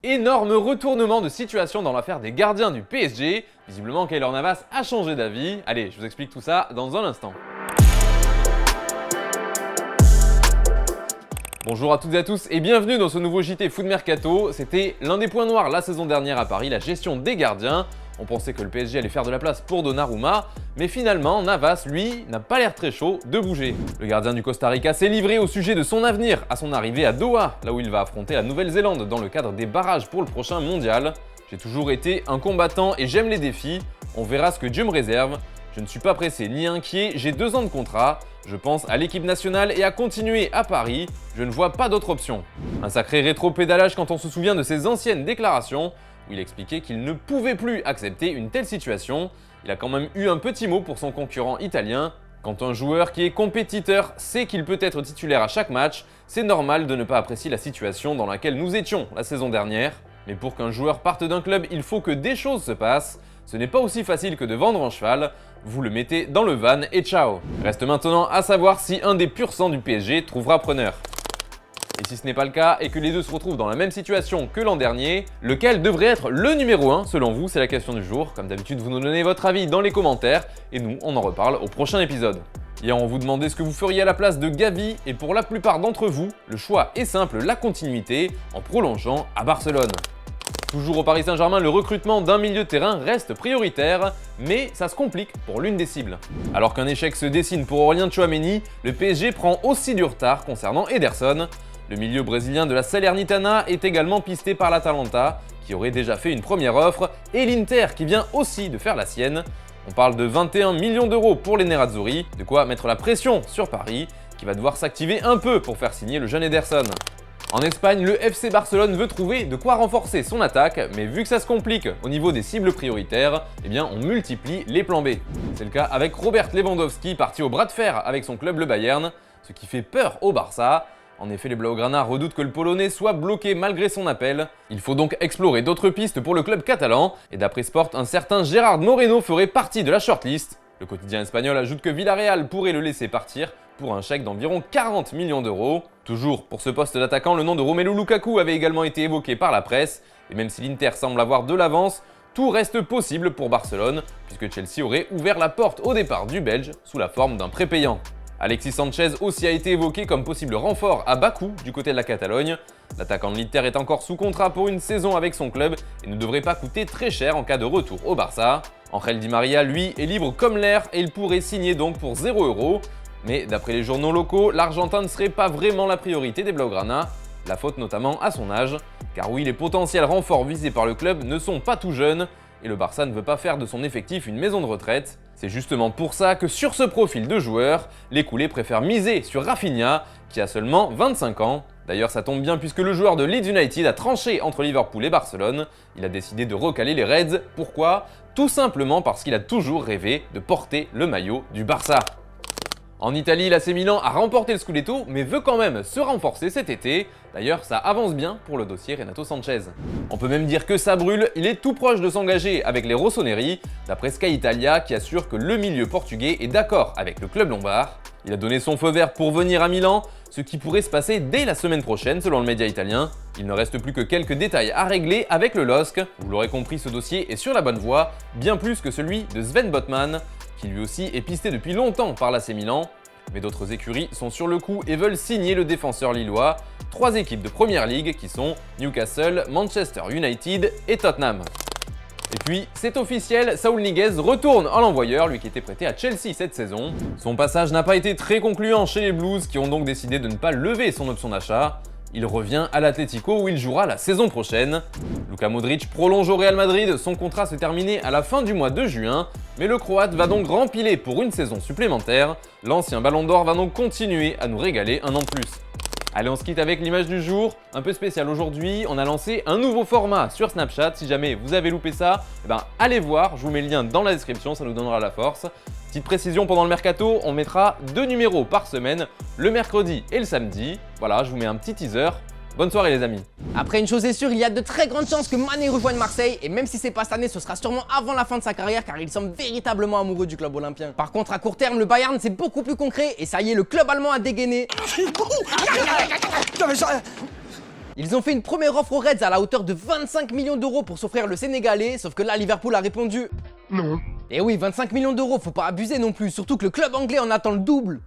Énorme retournement de situation dans l'affaire des gardiens du PSG. Visiblement, Keylor Navas a changé d'avis. Allez, je vous explique tout ça dans un instant. Bonjour à toutes et à tous et bienvenue dans ce nouveau JT Foot Mercato. C'était l'un des points noirs la saison dernière à Paris, la gestion des gardiens. On pensait que le PSG allait faire de la place pour Donnarumma, mais finalement, Navas, lui, n'a pas l'air très chaud de bouger. Le gardien du Costa Rica s'est livré au sujet de son avenir à son arrivée à Doha, là où il va affronter la Nouvelle-Zélande dans le cadre des barrages pour le prochain mondial. J'ai toujours été un combattant et j'aime les défis. On verra ce que Dieu me réserve. Je ne suis pas pressé ni inquiet, j'ai 2 ans de contrat. Je pense à l'équipe nationale et à continuer à Paris. Je ne vois pas d'autre option. Un sacré rétro-pédalage quand on se souvient de ses anciennes déclarations, où il expliquait qu'il ne pouvait plus accepter une telle situation. Il a quand même eu un petit mot pour son concurrent italien. Quand un joueur qui est compétiteur sait qu'il peut être titulaire à chaque match, c'est normal de ne pas apprécier la situation dans laquelle nous étions la saison dernière. Mais pour qu'un joueur parte d'un club, il faut que des choses se passent. Ce n'est pas aussi facile que de vendre un cheval. Vous le mettez dans le van et ciao. Reste maintenant à savoir si un des pur sang du PSG trouvera preneur. Et si ce n'est pas le cas et que les deux se retrouvent dans la même situation que l'an dernier, lequel devrait être le numéro 1 selon vous? C'est la question du jour. Comme d'habitude, vous nous donnez votre avis dans les commentaires et nous, on en reparle au prochain épisode. Hier, on vous demandait ce que vous feriez à la place de Gavi et pour la plupart d'entre vous, le choix est simple, la continuité en prolongeant à Barcelone. Toujours au Paris Saint-Germain, le recrutement d'un milieu de terrain reste prioritaire, mais ça se complique pour l'une des cibles. Alors qu'un échec se dessine pour Aurélien Tchouaméni, le PSG prend aussi du retard concernant Ederson. Le milieu brésilien de la Salernitana est également pisté par l'Atalanta, qui aurait déjà fait une première offre, et l'Inter qui vient aussi de faire la sienne. On parle de 21 millions d'euros pour les Nerazzurri, de quoi mettre la pression sur Paris, qui va devoir s'activer un peu pour faire signer le jeune Ederson. En Espagne, le FC Barcelone veut trouver de quoi renforcer son attaque, mais vu que ça se complique au niveau des cibles prioritaires, eh bien on multiplie les plans B. C'est le cas avec Robert Lewandowski, parti au bras de fer avec son club le Bayern, ce qui fait peur au Barça. En effet, les Blaugrana redoutent que le Polonais soit bloqué malgré son appel. Il faut donc explorer d'autres pistes pour le club catalan, et d'après Sport, un certain Gérard Moreno ferait partie de la shortlist. Le quotidien espagnol ajoute que Villarreal pourrait le laisser partir pour un chèque d'environ 40 millions d'euros. Toujours pour ce poste d'attaquant, le nom de Romelu Lukaku avait également été évoqué par la presse, et même si l'Inter semble avoir de l'avance, tout reste possible pour Barcelone, puisque Chelsea aurait ouvert la porte au départ du Belge sous la forme d'un prêt payant. Alexis Sanchez aussi a été évoqué comme possible renfort à bas coût du côté de la Catalogne. L'attaquant de l'Inter est encore sous contrat pour une saison avec son club et ne devrait pas coûter très cher en cas de retour au Barça. Angel Di Maria, lui, est libre comme l'air et il pourrait signer donc pour 0 €. Mais d'après les journaux locaux, l'Argentin ne serait pas vraiment la priorité des Blaugrana. La faute notamment à son âge, car oui, les potentiels renforts visés par le club ne sont pas tout jeunes et le Barça ne veut pas faire de son effectif une maison de retraite. C'est justement pour ça que sur ce profil de joueur, les coulés préfèrent miser sur Rafinha, qui a seulement 25 ans. D'ailleurs, ça tombe bien puisque le joueur de Leeds United a tranché entre Liverpool et Barcelone. Il a décidé de recaler les Reds. Pourquoi? Tout simplement parce qu'il a toujours rêvé de porter le maillot du Barça. En Italie, l'AC Milan a remporté le Scudetto, mais veut quand même se renforcer cet été. D'ailleurs, ça avance bien pour le dossier Renato Sanchez. On peut même dire que ça brûle, il est tout proche de s'engager avec les Rossoneri, d'après Sky Italia qui assure que le milieu portugais est d'accord avec le club lombard. Il a donné son feu vert pour venir à Milan, ce qui pourrait se passer dès la semaine prochaine selon le média italien. Il ne reste plus que quelques détails à régler avec le LOSC. Vous l'aurez compris, ce dossier est sur la bonne voie, bien plus que celui de Sven Botman, qui lui aussi est pisté depuis longtemps par l'AC Milan. Mais d'autres écuries sont sur le coup et veulent signer le défenseur lillois. 3 équipes de Première Ligue qui sont Newcastle, Manchester United et Tottenham. Et puis, c'est officiel, Saúl Ñíguez retourne en l'envoyeur, lui qui était prêté à Chelsea cette saison. Son passage n'a pas été très concluant chez les Blues qui ont donc décidé de ne pas lever son option d'achat. Il revient à l'Atlético où il jouera la saison prochaine. Luka Modric prolonge au Real Madrid, son contrat se terminait à la fin du mois de juin, mais le Croate va donc rempiler pour une saison supplémentaire. L'ancien Ballon d'Or va donc continuer à nous régaler un an de plus. Allez, on se quitte avec l'image du jour, un peu spécial aujourd'hui, on a lancé un nouveau format sur Snapchat. Si jamais vous avez loupé ça, allez voir, je vous mets le lien dans la description, ça nous donnera la force. Petite précision, pendant le mercato, on mettra 2 numéros par semaine, le mercredi et le samedi. Voilà, je vous mets un petit teaser. Bonne soirée les amis. Après, une chose est sûre, il y a de très grandes chances que Mané rejoigne Marseille, et même si c'est pas cette année, ce sera sûrement avant la fin de sa carrière car il semble véritablement amoureux du club olympien. Par contre, à court terme, le Bayern c'est beaucoup plus concret et ça y est, le club allemand a dégainé. Ils ont fait une première offre aux Reds à la hauteur de 25 millions d'euros pour s'offrir le Sénégalais, sauf que là Liverpool a répondu Non. Et oui, 25 millions d'euros, faut pas abuser non plus, surtout que le club anglais en attend le double.